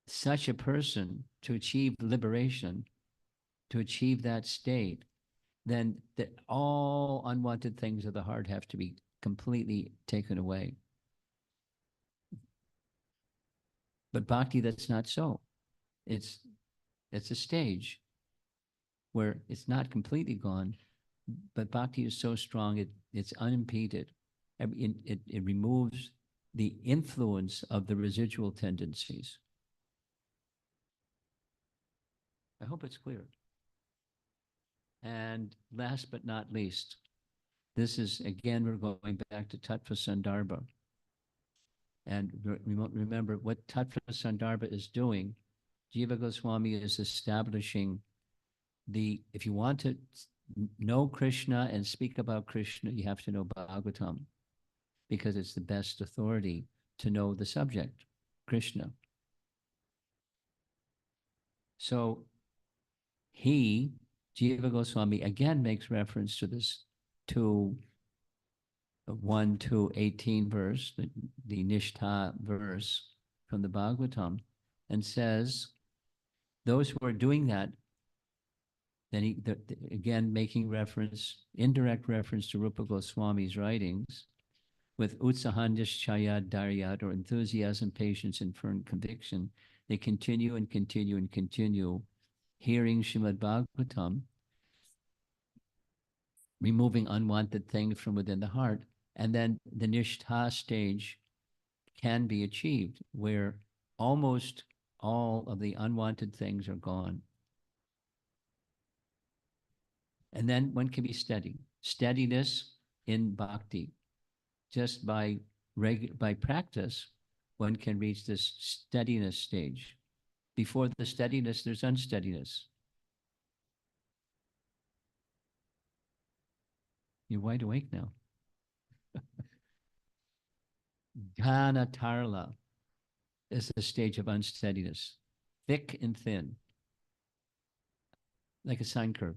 such a person to achieve liberation, to achieve that state, then that all unwanted things of the heart have to be completely taken away. But bhakti, that's not so. It's a stage where it's not completely gone, but bhakti is so strong, it's unimpeded. It removes the influence of the residual tendencies. I hope it's clear. And last but not least, this is, again, we're going back to Tattva Sandarbha. And remember what Tattva Sandarbha is doing. Jiva Goswami is establishing if you want to know Krishna and speak about Krishna, you have to know Bhagavatam, because it's the best authority to know the subject, Krishna. So Jiva Goswami, again makes reference to this 1 to 18 verse, the Nishtha verse from the Bhagavatam, and says, those who are doing that, then again making reference, indirect reference to Rupa Goswami's writings, with utsahandishchaya daryat, or enthusiasm, patience, and firm conviction, they continue and continue and continue hearing Srimad Bhagavatam, removing unwanted things from within the heart, and then the nishtha stage can be achieved, where almost all of the unwanted things are gone. And then one can be steady. Steadiness in bhakti. Just by practice, one can reach this steadiness stage. Before the steadiness, there's unsteadiness. You're wide awake now. Ghana tarla is a stage of unsteadiness. Thick and thin. Like a sine curve.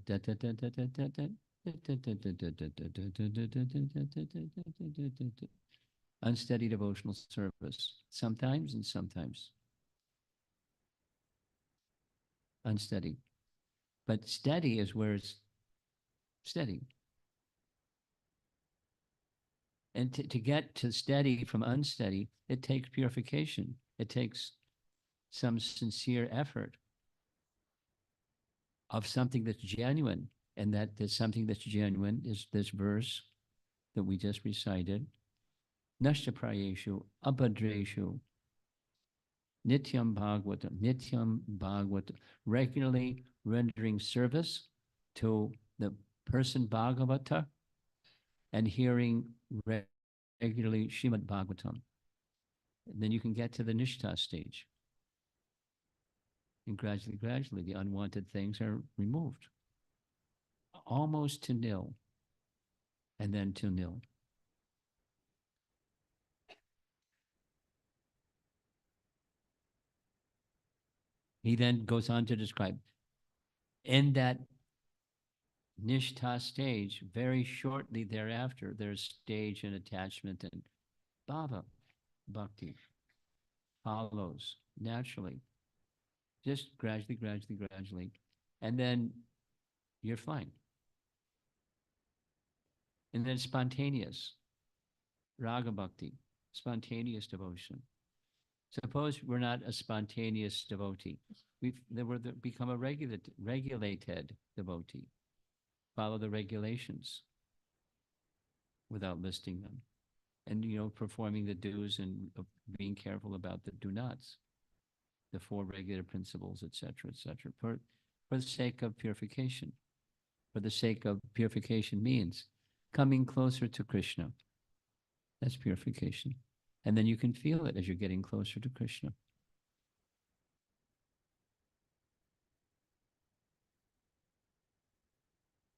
Unsteady devotional service. Sometimes and sometimes. Unsteady. But steady is where it's steady. And to get to steady from unsteady, it takes purification. It takes some sincere effort of something that's genuine. And that there's something that's genuine is this verse that we just recited. Nashta prayeshu, abhadreshu, nityam bhagavatam, regularly rendering service to the person Bhagavata and hearing regularly Srimad Bhagavatam. And then you can get to the nishtha stage. And gradually, the unwanted things are removed. Almost to nil. And then to nil. He then goes on to describe, in that nishtha stage, very shortly thereafter, there's stage and attachment, and bhava, bhakti, follows naturally. Just gradually. And then you're fine. And then spontaneous, raga bhakti, spontaneous devotion. Suppose we're not a spontaneous devotee. We've become a regulated devotee. Follow the regulations without listing them. And, performing the do's and being careful about the do nots, the 4 regular principles, etc., for the sake of purification. For the sake of purification means coming closer to Krishna. That's purification. And then you can feel it as you're getting closer to Krishna.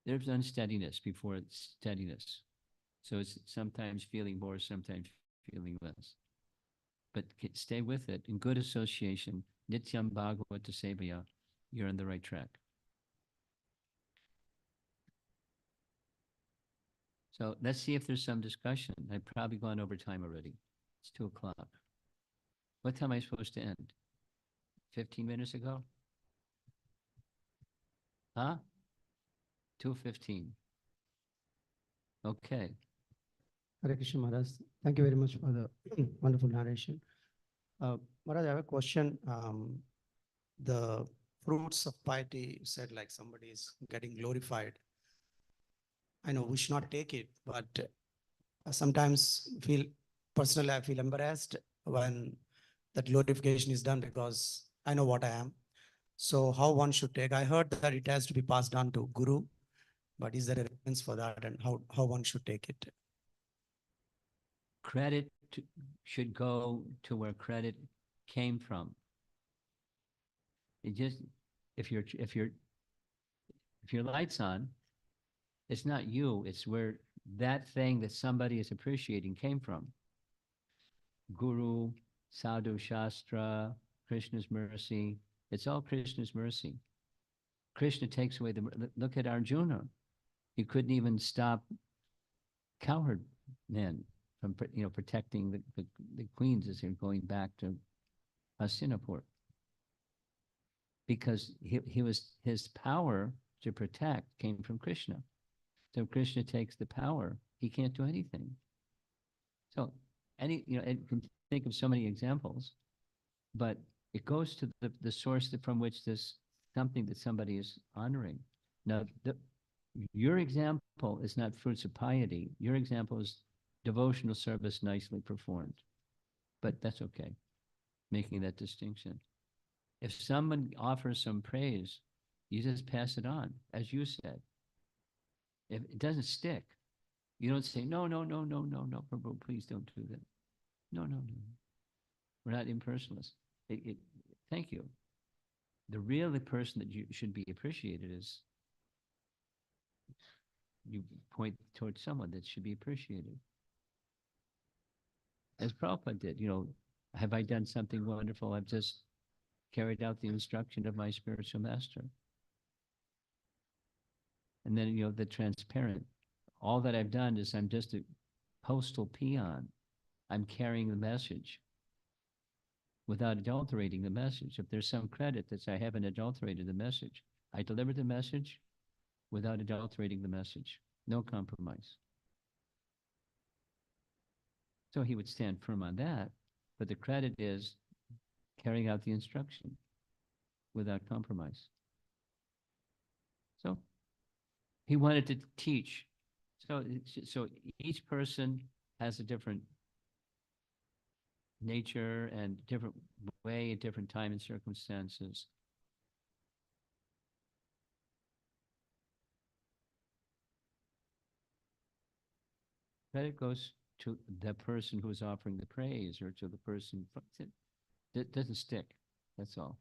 There's unsteadiness before it's steadiness. So it's sometimes feeling more, sometimes feeling less. But stay with it. In good association, nityam bhagavata sevaya, you're on the right track. So let's see if there's some discussion. I've probably gone over time already. It's 2:00. What time am I supposed to end? 15 minutes ago? Huh? 2:15. Okay. Hare Krishna Maharaj. Thank you very much for the wonderful narration. Maharaj, I have a question. The fruits of piety, you said like somebody is getting glorified. I know we should not take it, but sometimes personally, I feel embarrassed when that glorification is done because I know what I am. So how one should take? I heard that it has to be passed on to Guru, but is there a reference for that, and how one should take it? Credit should go to where credit came from. It just, if your light's on, it's not you, it's where that thing that somebody is appreciating came from. Guru, Sadhu Shastra, Krishna's mercy, it's all Krishna's mercy. Krishna takes away look at Arjuna. He couldn't even stop cowherd men from protecting the queens as they're going back to Hastinapur. Because his power to protect came from Krishna. So Krishna takes the power, he can't do anything. So you can think of so many examples, but it goes to the source from which this something that somebody is honoring. Now, your example is not fruits of piety. Your example is devotional service nicely performed. But that's okay, making that distinction. If someone offers some praise, you just pass it on, as you said. If it doesn't stick, you don't say, no, no, no, no, no, no, Prabhu, please don't do that. No, no, no. We're not impersonalists. Thank you. The real person that you should be appreciated is you point towards someone that should be appreciated. As Prabhupada did, have I done something wonderful? I've just carried out the instruction of my spiritual master. And then, the transparent. All that I've done is I'm just a postal peon. I'm carrying the message without adulterating the message. If there's some credit that I haven't adulterated the message, I delivered the message without adulterating the message. No compromise. So he would stand firm on that, but the credit is carrying out the instruction without compromise. So he wanted to teach. So each person has a different nature and different way at different time and circumstances. Credit goes to the person who is offering the praise or to the person. It doesn't stick. That's all.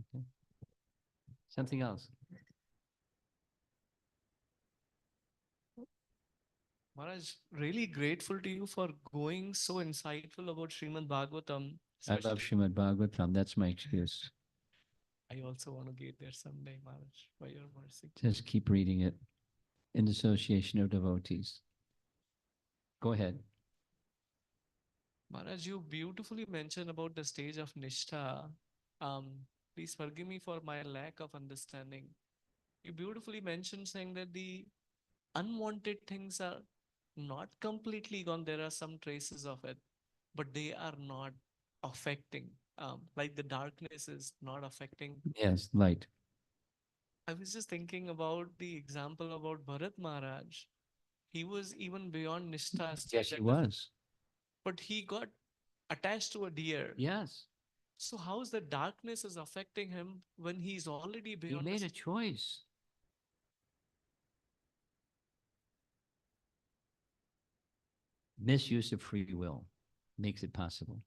Okay. Something else. Maharaj, really grateful to you for going so insightful about Srimad Bhagavatam. I love especially- Srimad Bhagavatam. That's my excuse. I also want to get there someday, Maharaj, by your mercy. Just keep reading it in association of devotees. Go ahead. Maharaj, you beautifully mentioned about the stage of Nishtha. Please forgive me for my lack of understanding. You beautifully mentioned saying that the unwanted things are not completely gone. There are some traces of it, but they are not affecting. Like the darkness is not affecting. Yes, light. I was just thinking about the example about Bharat Maharaj. He was even beyond Nishtha stage. Yes, he was. But he got attached to a deer. Yes. So how's the darkness is affecting him when he's already He beyond made a Nishtha? choice. Misuse of free will makes it possible.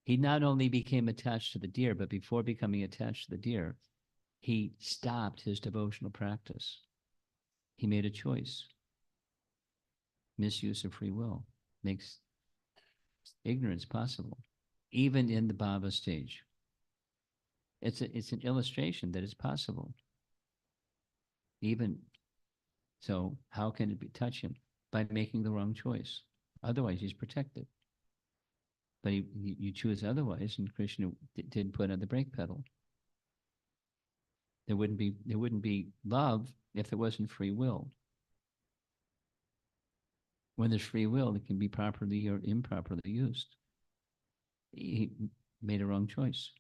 He not only became attached to the deer, but before becoming attached to the deer, he stopped his devotional practice. He made a choice. Misuse of free will makes ignorance possible, even in the Bhava stage. It's an illustration that it's possible. Even so, how can it touch him? By making the wrong choice. Otherwise, he's protected. But you choose otherwise, and Krishna didn't put on the brake pedal. There wouldn't be love if there wasn't free will. When there's free will, it can be properly or improperly used. He made a wrong choice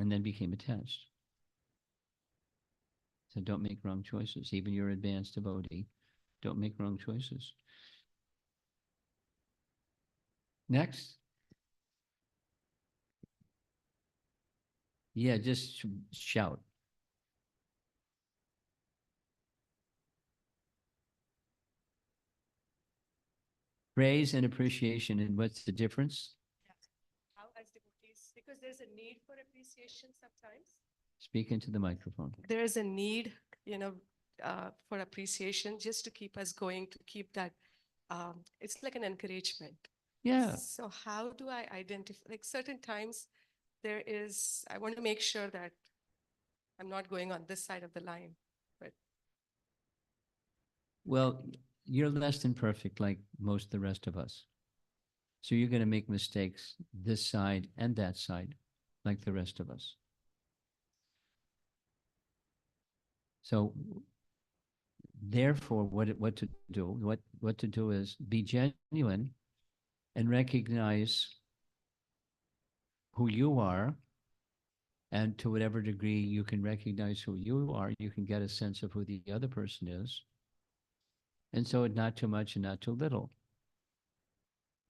and then became attached. So don't make wrong choices. Even your advanced devotee, don't make wrong choices. Next. Yeah, just shout. Praise and appreciation, and what's the difference? How as devotees, because there's a need for appreciation sometimes. Speak into the microphone. There is a need, for appreciation just to keep us going, to keep that, it's like an encouragement. Yeah. So how do I identify, like certain times I want to make sure that I'm not going on this side of the line, but Well, you're less than perfect like most of the rest of us. So you're going to make mistakes this side and that side like the rest of us. So therefore, what to do? What to do is be genuine and recognize who you are, and to whatever degree you can recognize who you are, you can get a sense of who the other person is. And so not too much and not too little,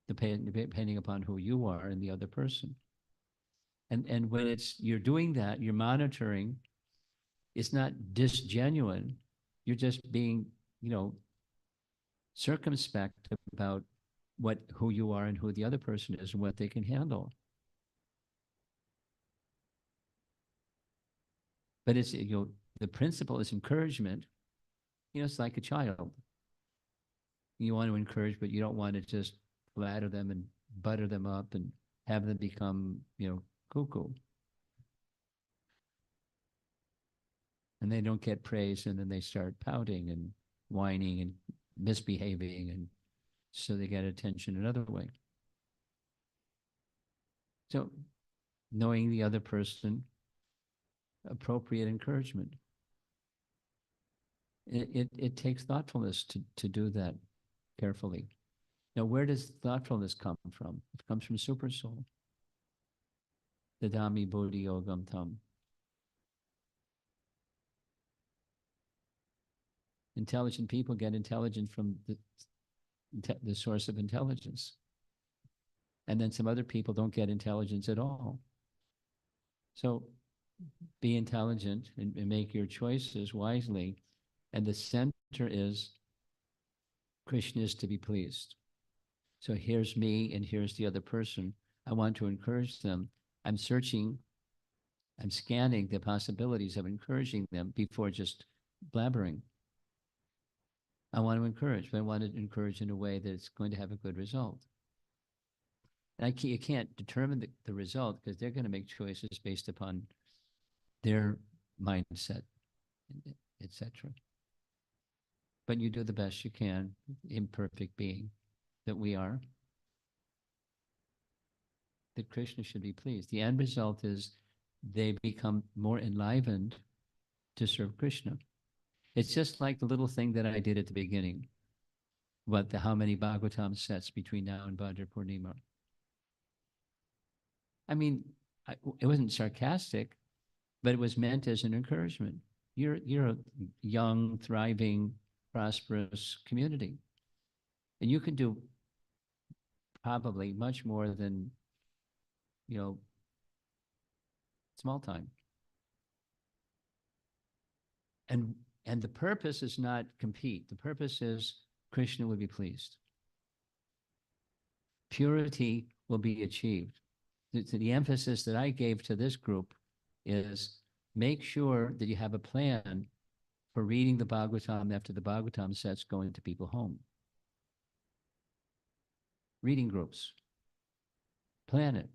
depending upon who you are and the other person. And when you're doing that, you're monitoring, it's not disgenuine. You're just being, circumspect about who you are and who the other person is and what they can handle. But it's, the principle is encouragement. It's like a child. You want to encourage, but you don't want to just flatter them and butter them up and have them become, cuckoo. And they don't get praise, and then they start pouting and whining and misbehaving, and so they get attention another way. So knowing the other person, appropriate encouragement. It takes thoughtfulness to do that carefully. Now, where does thoughtfulness come from? It comes from Super Soul. Dadami Bodhi Yogam Tam. Intelligent people get intelligence from the source of intelligence. And then some other people don't get intelligence at all. So be intelligent and make your choices wisely. And the center is Krishna is to be pleased. So here's me and here's the other person. I want to encourage them. I'm scanning the possibilities of encouraging them before just blabbering. I want to encourage, but I want to encourage in a way that it's going to have a good result. And you can't determine the result, because they're going to make choices based upon their mindset, etc. But you do the best you can, imperfect being that we are, that Krishna should be pleased. The end result is they become more enlivened to serve Krishna. It's just like the little thing that I did at the beginning, how many Bhagavatam sets between now and Bhadra Purnima. I mean, it wasn't sarcastic, but it was meant as an encouragement. You're a young, thriving, prosperous community, and you can do probably much more than, small time. And the purpose is not compete. The purpose is Krishna will be pleased. Purity will be achieved. The emphasis that I gave to this group is make sure that you have a plan for reading the Bhagavatam after the Bhagavatam sets go into people's home. Reading groups. Plan it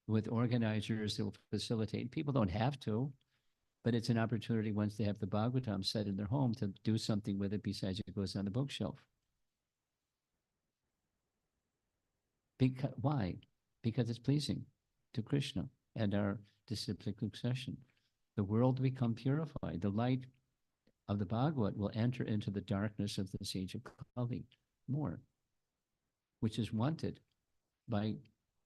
with organizers that will facilitate. People don't have to, but it's an opportunity once they have the Bhagavatam set in their home to do something with it besides it goes on the bookshelf. Why? Because it's pleasing to Krishna and our disciplic succession. The world will become purified. The light of the Bhagavad will enter into the darkness of the age of Kali more, which is wanted by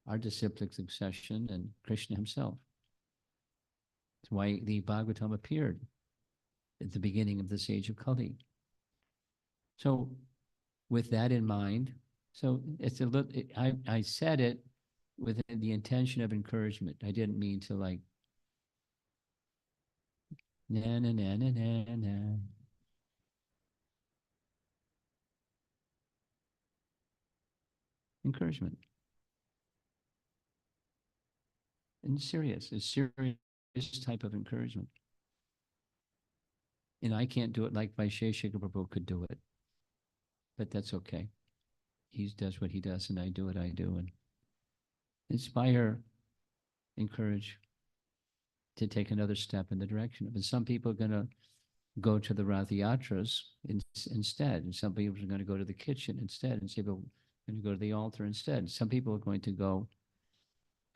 our disciplic succession and Krishna himself. That's why the Bhagavatam appeared at the beginning of this age of Kali. So with that in mind, so it's a little, I said it with the intention of encouragement. I didn't mean to like, na na na na na na. Encouragement. And it's serious type of encouragement. And I can't do it like Vaisheshika Prabhu could do it. But that's okay. He does what he does, and I do what I do. And inspire, encourage to take another step in the direction of it. Some people are going to go to the Rath Yatras instead, and some people are going to go to the kitchen instead, and some people are going to go to the altar instead. Some people are going to go,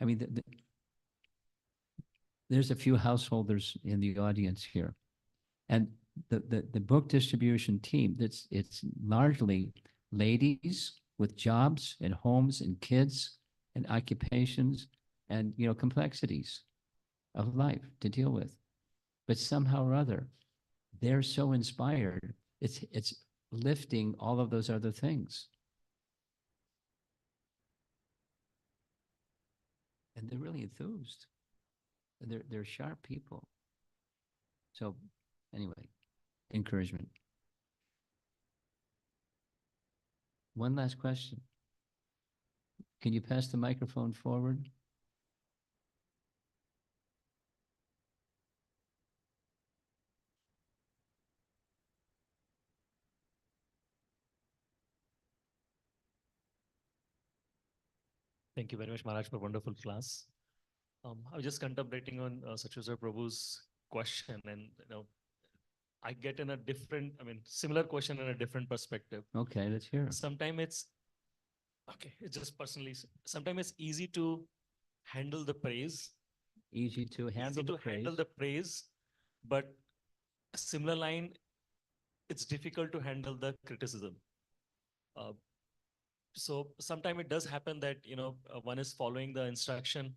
I mean, there's a few householders in the audience here. And the book distribution team, it's largely ladies with jobs and homes and kids and occupations and, complexities of life to deal with. But somehow or other, they're so inspired, it's lifting all of those other things. And they're really enthused. And they're sharp people. So anyway, encouragement. One last question. Can you pass the microphone forward? Thank you very much, Maharaj, for a wonderful class. I was just contemplating on Sachusar Prabhu's question, and I get in a different, similar question in a different perspective. Okay, let's hear it. Sometimes it's just personally, sometimes it's easy to handle the praise, Easy to handle the praise. handle the praise, but a similar line, it's difficult to handle the criticism. So sometimes it does happen that, one is following the instruction,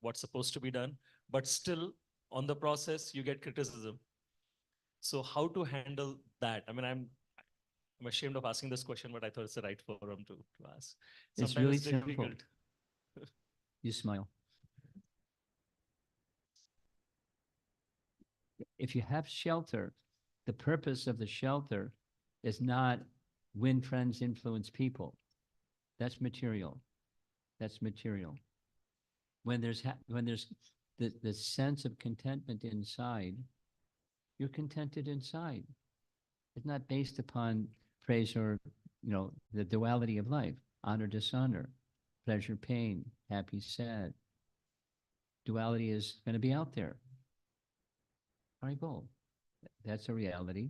what's supposed to be done, but still on the process, you get criticism. So how to handle that? I'm ashamed of asking this question, but I thought it's the right forum to ask. It's Sometimes really it's simple. difficult. You smile. If you have shelter, the purpose of the shelter is not win friends, influence people. That's material. That's material. When there's the sense of contentment inside, you're contented inside. It's not based upon praise or, the duality of life, honor, dishonor, pleasure, pain, happy, sad. Duality is going to be out there. Horrible. That's a reality.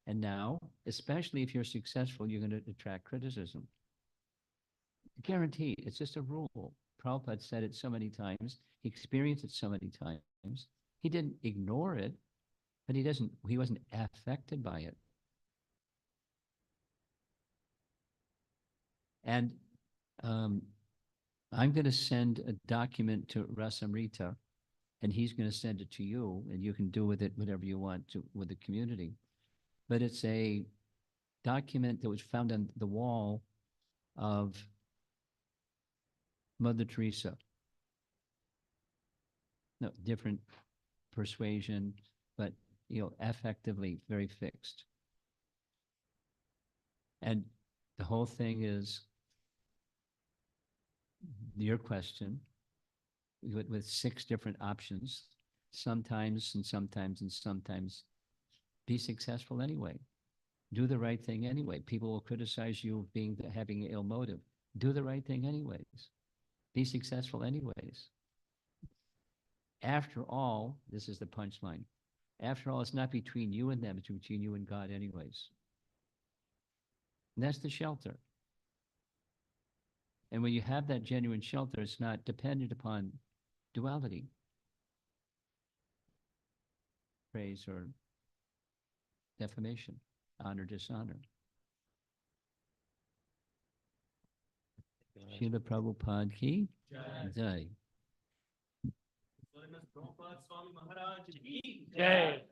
And now, especially if you're successful, you're going to attract criticism. Guaranteed. It's just a rule. Prabhupada said it so many times. He experienced it so many times. He didn't ignore it, but he wasn't affected by it. And I'm going to send a document to Rasamrita, and he's going to send it to you, and you can do with it whatever you want with the community. But it's a document that was found on the wall of Mother Teresa. No, different persuasion, but effectively very fixed. And the whole thing is your question with 6 different options, sometimes and sometimes and sometimes. Be successful anyway. Do the right thing anyway. People will criticize you having an ill motive. Do the right thing anyways. Be successful anyways. After all, this is the punchline. After all, it's not between you and them, it's between you and God anyways. And that's the shelter. And when you have that genuine shelter, it's not dependent upon duality, praise or defamation, honor, dishonor. Srila Prabhupada ki jai. Rompad Swami Maharaj ki jai.